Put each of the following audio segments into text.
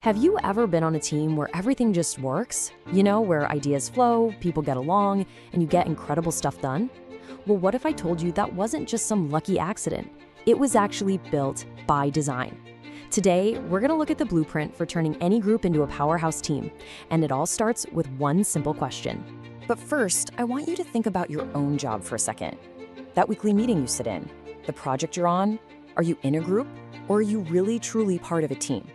Have you ever been on a team where everything just works? Where ideas flow, people get along, and you get incredible stuff done? Well, what if I told you that wasn't just some lucky accident? It was actually built by design. Today, we're going to look at the blueprint for turning any group into a powerhouse team, and it all starts with one simple question. But first, I want you to think about your own job for a second. That weekly meeting you sit in, the project you're on, are you in a group, or are you really truly part of a team?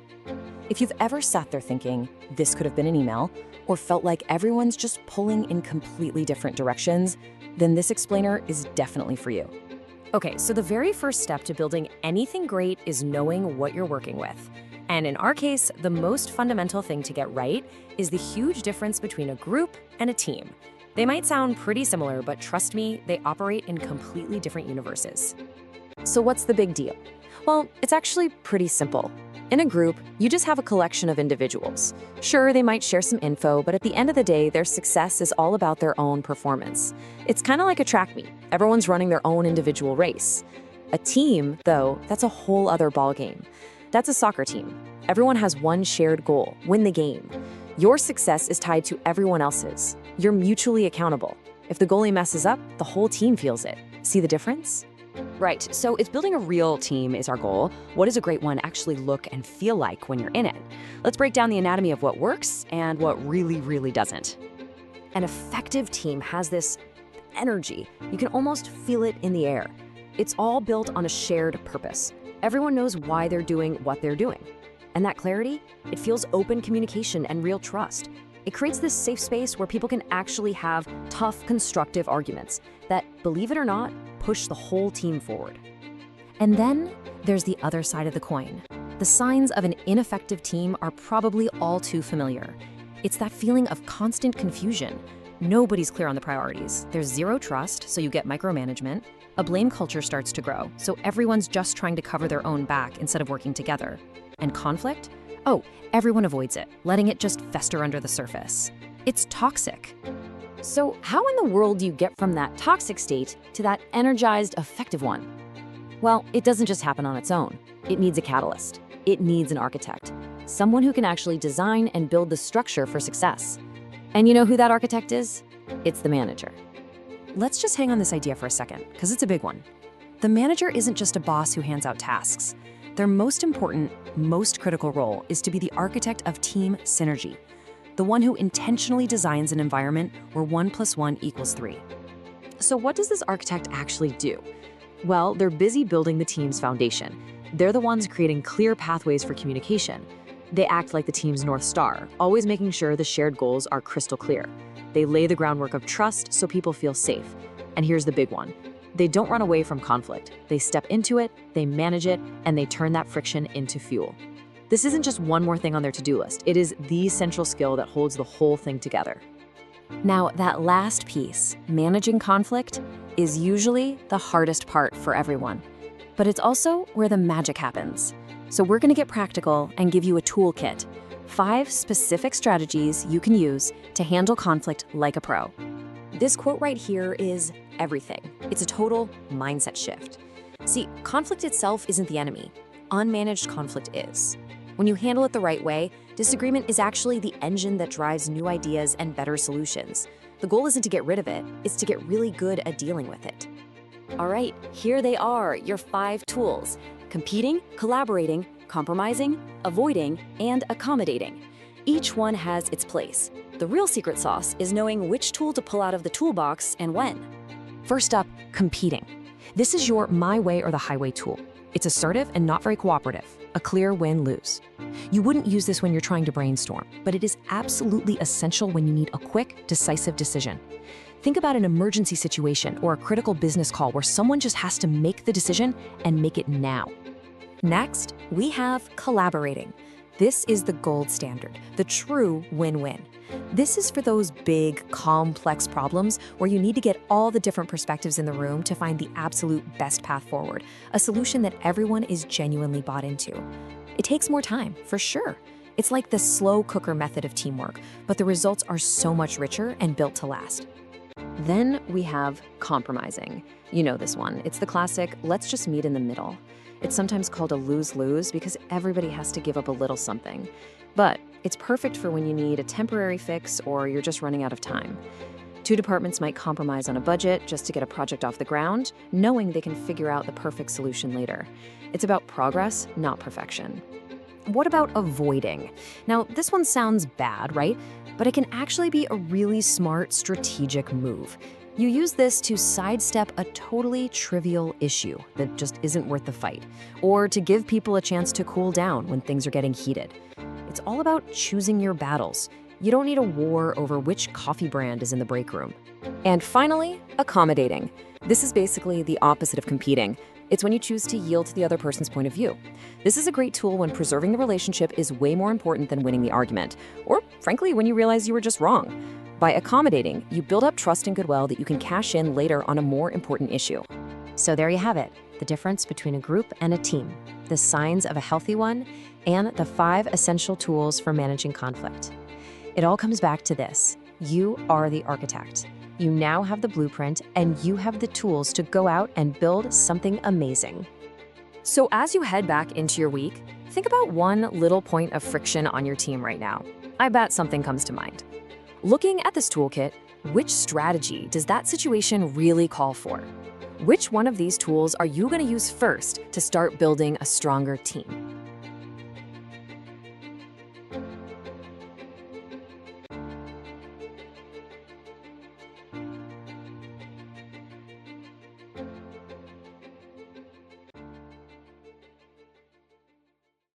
If you've ever sat there thinking, this could have been an email, or felt like everyone's just pulling in completely different directions, then this explainer is definitely for you. Okay, so the very first step to building anything great is knowing what you're working with. And in our case, the most fundamental thing to get right is the huge difference between a group and a team. They might sound pretty similar, but trust me, they operate in completely different universes. So what's the big deal? Well, it's actually pretty simple. In a group, you just have a collection of individuals. Sure, they might share some info, but at the end of the day, their success is all about their own performance. It's kind of like a track meet. Everyone's running their own individual race. A team, though, that's a whole other ballgame. That's a soccer team. Everyone has one shared goal: win the game. Your success is tied to everyone else's. You're mutually accountable. If the goalie messes up, the whole team feels it. See the difference? Right, so if building a real team is our goal, what does a great one actually look and feel like when you're in it? Let's break down the anatomy of what works and what really doesn't. An effective team has this energy. You can almost feel it in the air. It's all built on a shared purpose. Everyone knows why they're doing what they're doing. And that clarity, it fuels open communication and real trust. It creates this safe space where people can actually have tough, constructive arguments that, believe it or not, push the whole team forward. And then there's the other side of the coin. The signs of an ineffective team are probably all too familiar. It's that feeling of constant confusion. Nobody's clear on the priorities. There's zero trust, so you get micromanagement. A blame culture starts to grow, so everyone's just trying to cover their own back instead of working together. And conflict? Oh, everyone avoids it, letting it just fester under the surface. It's toxic. So how in the world do you get from that toxic state to that energized, effective one? Well, it doesn't just happen on its own. It needs a catalyst. It needs an architect, someone who can actually design and build the structure for success. And you know who that architect is? It's the manager. Let's just hang on this idea for a second, because it's a big one. The manager isn't just a boss who hands out tasks. Their most important, most critical role is to be the architect of team synergy, the one who intentionally designs an environment where 1 + 1 = 3. So what does this architect actually do? Well, they're busy building the team's foundation. They're the ones creating clear pathways for communication. They act like the team's North Star, always making sure the shared goals are crystal clear. They lay the groundwork of trust so people feel safe. And here's the big one. They don't run away from conflict. They step into it, they manage it, and they turn that friction into fuel. This isn't just one more thing on their to-do list. It is the central skill that holds the whole thing together. Now, that last piece, managing conflict, is usually the hardest part for everyone. But it's also where the magic happens. So we're gonna get practical and give you a toolkit. 5 specific strategies you can use to handle conflict like a pro. This quote right here is everything. It's a total mindset shift. See, conflict itself isn't the enemy. Unmanaged conflict is. When you handle it the right way, disagreement is actually the engine that drives new ideas and better solutions. The goal isn't to get rid of it, it's to get really good at dealing with it. All right, here they are, your 5 tools: competing, collaborating, compromising, avoiding, and accommodating. Each one has its place. The real secret sauce is knowing which tool to pull out of the toolbox and when. First up, competing. This is your my way or the highway tool. It's assertive and not very cooperative, a clear win-lose. You wouldn't use this when you're trying to brainstorm, but it is absolutely essential when you need a quick, decisive decision. Think about an emergency situation or a critical business call where someone just has to make the decision and make it now. Next, we have collaborating. This is the gold standard, the true win-win. This is for those big, complex problems where you need to get all the different perspectives in the room to find the absolute best path forward, a solution that everyone is genuinely bought into. It takes more time, for sure. It's like the slow cooker method of teamwork, but the results are so much richer and built to last. Then we have compromising. You know this one. It's the classic, let's just meet in the middle. It's sometimes called a lose-lose because everybody has to give up a little something. But it's perfect for when you need a temporary fix or you're just running out of time. Two departments might compromise on a budget just to get a project off the ground, knowing they can figure out the perfect solution later. It's about progress, not perfection. What about avoiding? Now, this one sounds bad, right? But it can actually be a really smart strategic move. You use this to sidestep a totally trivial issue that just isn't worth the fight, or to give people a chance to cool down when things are getting heated. It's all about choosing your battles. You don't need a war over which coffee brand is in the break room. And finally, accommodating. This is basically the opposite of competing. It's when you choose to yield to the other person's point of view. This is a great tool when preserving the relationship is way more important than winning the argument, or frankly, when you realize you were just wrong. By accommodating, you build up trust and goodwill that you can cash in later on a more important issue. So there you have it, the difference between a group and a team, the signs of a healthy one, and the 5 essential tools for managing conflict. It all comes back to this: you are the architect. You now have the blueprint, and you have the tools to go out and build something amazing. So as you head back into your week, think about one little point of friction on your team right now. I bet something comes to mind. Looking at this toolkit, which strategy does that situation really call for? Which one of these tools are you going to use first to start building a stronger team?